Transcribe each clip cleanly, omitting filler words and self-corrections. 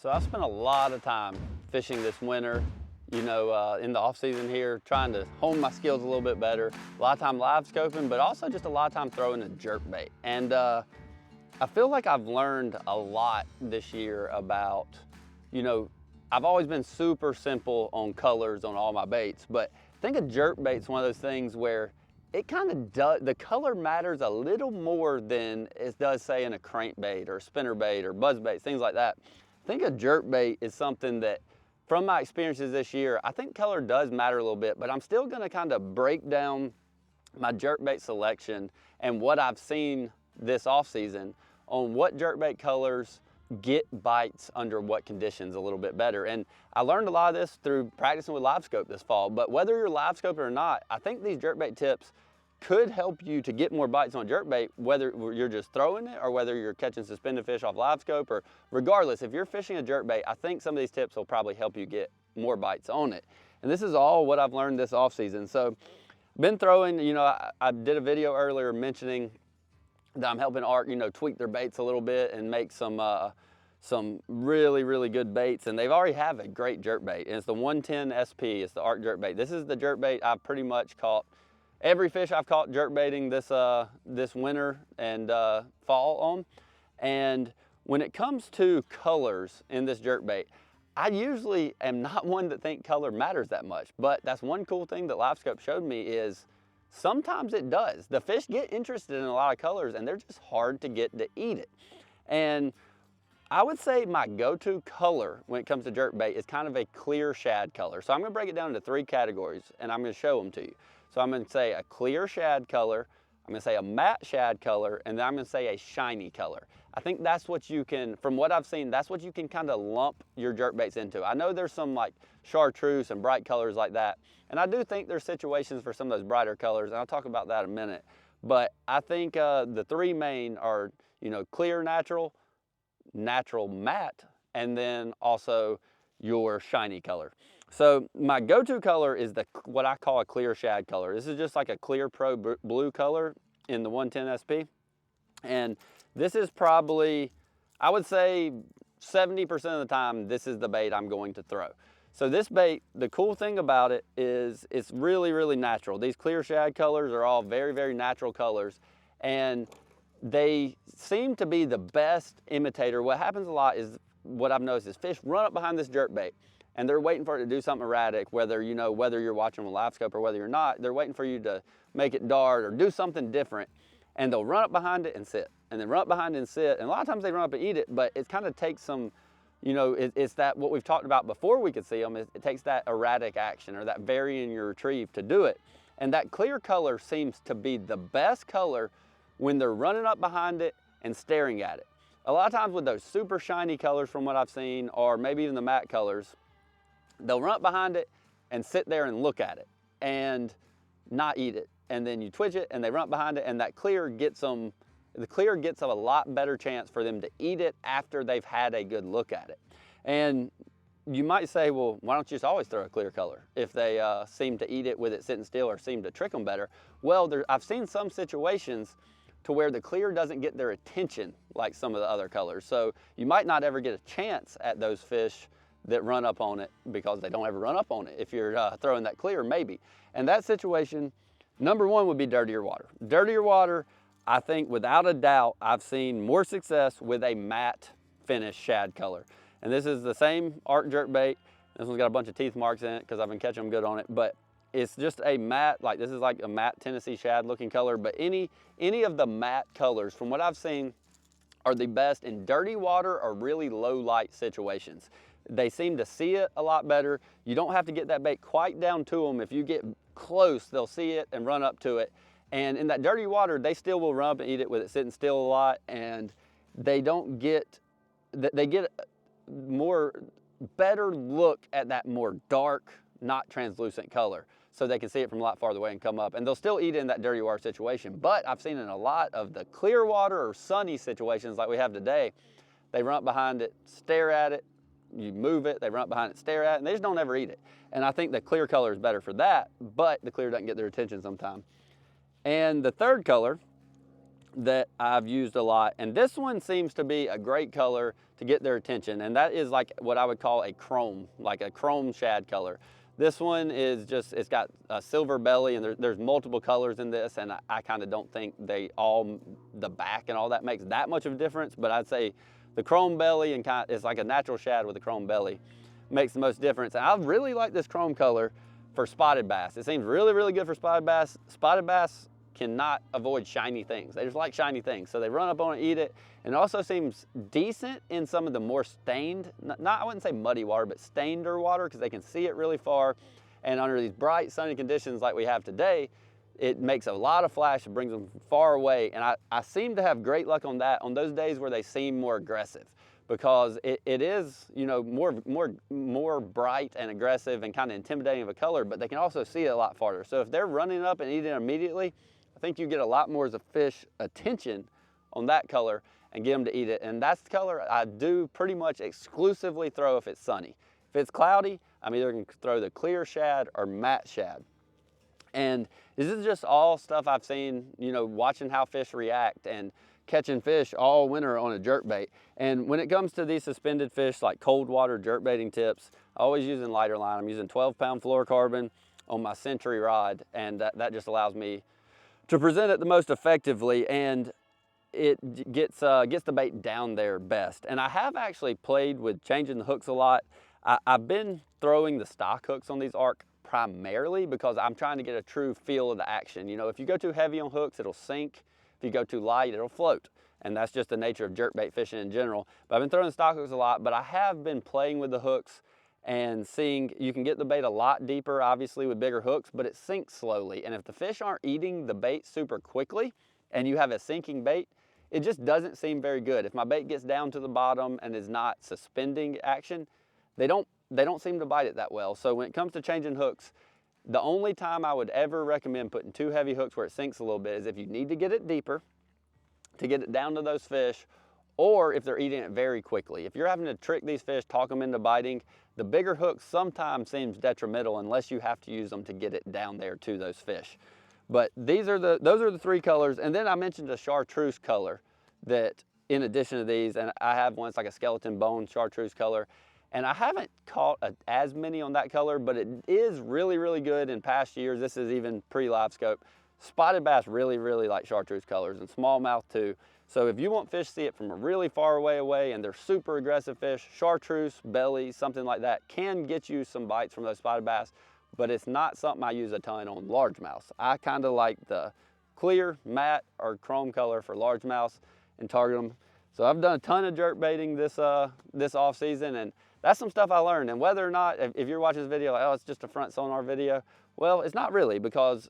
So I spent a lot of time fishing this winter, in the off season here, trying to hone my skills a little bit better. A lot of time live scoping, but also just a lot of time throwing a jerkbait. And I feel like I've learned a lot this year about, I've always been super simple on colors on all my baits, but I think a jerkbait's one of those things where it kind of does, the color matters a little more than it does, say, in a crankbait or spinnerbait or buzzbait, things like that. I think a jerkbait is something that, from my experiences this year, I think color does matter a little bit, but I'm still gonna kind of break down my jerkbait selection and what I've seen this off season on what jerkbait colors get bites under what conditions a little bit better. And I learned a lot of this through practicing with livescope this fall, but whether you're livescoping or not, I think these jerkbait tips could help you to get more bites on jerkbait, whether you're just throwing it or whether you're catching suspended fish off livescope, or regardless, if you're fishing a jerkbait, I think some of these tips will probably help you get more bites on it. And this is all what I've learned this off season. So been throwing, I did a video earlier mentioning that I'm helping Art, tweak their baits a little bit and make some really, really good baits. And they've already have a great jerkbait. And it's the 110 SP, it's the Art jerkbait. This is the jerkbait I've pretty much caught every fish I've caught jerkbaiting this winter and fall on. And when it comes to colors in this jerkbait, I usually am not one that think color matters that much, but that's one cool thing that livescope showed me is sometimes it does. The fish get interested in a lot of colors and they're just hard to get to eat it. And I would say my go-to color when it comes to jerkbait is kind of a clear shad color. So I'm gonna break it down into 3 categories and I'm gonna show them to you. So I'm gonna say a clear shad color, I'm gonna say a matte shad color, and then I'm gonna say a shiny color. I think that's what you can, from what I've seen, that's what you can kind of lump your jerkbaits into. I know there's some like chartreuse and bright colors like that, and I do think there's situations for some of those brighter colors, and I'll talk about that in a minute. But I think the 3 main are, clear natural, natural matte, and then also your shiny color. So my go-to color is what I call a clear shad color. This is just like a clear pro blue color in the 110 SP. And this is probably, I would say 70% of the time, this is the bait I'm going to throw. So this bait, the cool thing about it is it's really, really natural. These clear shad colors are all very, very natural colors. And they seem to be the best imitator. What happens a lot is, what I've noticed is fish run up behind this jerkbait and they're waiting for it to do something erratic, whether you're watching with livescope or whether you're not, they're waiting for you to make it dart or do something different, and they'll run up behind it and sit, and then run up behind it and sit, and a lot of times they run up and eat it, but it kind of takes some, it's that what we've talked about before we could see them, it takes that erratic action or that vary in your retrieve to do it. And that clear color seems to be the best color when they're running up behind it and staring at it. A lot of times with those super shiny colors from what I've seen, or maybe even the matte colors, they'll run up behind it and sit there and look at it and not eat it. And then you twitch it and they run up behind it, and that clear gets them, the clear gets a lot better chance for them to eat it after they've had a good look at it. And you might say, well, why don't you just always throw a clear color if they seem to eat it with it sitting still or seem to trick them better? Well, I've seen some situations to where the clear doesn't get their attention like some of the other colors. So you might not ever get a chance at those fish that run up on it because they don't ever run up on it if you're throwing that clear, maybe. And that situation, number 1 would be dirtier water. Dirtier water, I think without a doubt, I've seen more success with a matte finish shad color. And this is the same Art jerkbait. This one's got a bunch of teeth marks in it because I've been catching them good on it, but it's just a matte, like this is like a matte Tennessee shad looking color, but any of the matte colors from what I've seen are the best in dirty water or really low light situations. They seem to see it a lot better. You don't have to get that bait quite down to them. If you get close, they'll see it and run up to it. And in that dirty water, they still will run up and eat it with it sitting still a lot, and they get better look at that more dark, not translucent color, so they can see it from a lot farther away and come up. And they'll still eat it in that dirty water situation. But I've seen in a lot of the clear water or sunny situations like we have today, they run up behind it, stare at it, you move it, they run up behind it, stare at it, and they just don't ever eat it. And I think the clear color is better for that, but the clear doesn't get their attention sometimes. And the third color that I've used a lot. And this one seems to be a great color to get their attention. And that is like what I would call a chrome, like a chrome shad color. This one is just, it's got a silver belly, and there's multiple colors in this, and I kind of don't think the back and all that makes that much of a difference, but I'd say the chrome belly and it's like a natural shad with a chrome belly makes the most difference. And I really like this chrome color for spotted bass. It seems really, really good for spotted bass. Spotted bass cannot avoid shiny things. They just like shiny things. So they run up on it, eat it. And it also seems decent in some of the more stained, I wouldn't say muddy water, but staineder water, because they can see it really far. And under these bright sunny conditions like we have today, it makes a lot of flash. It brings them far away. And I seem to have great luck on that on those days where they seem more aggressive, because it is, you know, more bright and aggressive and kind of intimidating of a color, but they can also see it a lot farther. So if they're running up and eating it immediately, I think you get a lot more as a fish attention on that color and get them to eat it. And that's the color I do pretty much exclusively throw if it's sunny. If it's cloudy, I'm either going to throw the clear shad or matte shad. And this is just all stuff I've seen, you know, watching how fish react and catching fish all winter on a jerkbait. And when it comes to these suspended fish like cold water jerkbaiting tips, I'm always using lighter line. I'm using 12-pound fluorocarbon on my Century rod, and that just allows me to present it the most effectively, and it gets the bait down there best. And I have actually played with changing the hooks a lot. I've been throwing the stock hooks on these arc primarily because I'm trying to get a true feel of the action. You know, if you go too heavy on hooks, it'll sink. If you go too light, it'll float. And that's just the nature of jerkbait fishing in general. But I've been throwing stock hooks a lot, but I have been playing with the hooks and seeing you can get the bait a lot deeper, obviously, with bigger hooks, but it sinks slowly. And if the fish aren't eating the bait super quickly and you have a sinking bait, it just doesn't seem very good. If my bait gets down to the bottom and is not suspending action, they don't seem to bite it that well. So when it comes to changing hooks, the only time I would ever recommend putting too heavy hooks where it sinks a little bit is if you need to get it deeper to get it down to those fish, or if they're eating it very quickly. If you're having to trick these fish, talk them into biting, the bigger hook sometimes seems detrimental unless you have to use them to get it down there to those fish. But those are the three colors. And then I mentioned a chartreuse color that in addition to these, and I have one, it's like a skeleton bone chartreuse color. And I haven't caught as many on that color, but it is really, really good in past years. This is even pre-livescope. Spotted bass really, really like chartreuse colors, and smallmouth too. So if you want fish to see it from a really far away and they're super aggressive fish, chartreuse, belly, something like that can get you some bites from those spotted bass, but it's not something I use a ton on largemouths. I kind of like the clear, matte, or chrome color for largemouths and target them. So I've done a ton of jerkbaiting this off season, and that's some stuff I learned. And whether or not, if you're watching this video like, oh, it's just a front sonar video, well, it's not really, because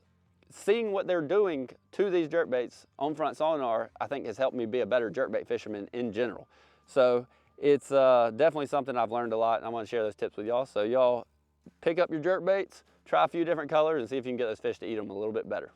seeing what they're doing to these jerkbaits on front sonar, I think has helped me be a better jerkbait fisherman in general. So it's definitely something I've learned a lot, and I want to share those tips with y'all. So y'all pick up your jerkbaits, try a few different colors, and see if you can get those fish to eat them a little bit better.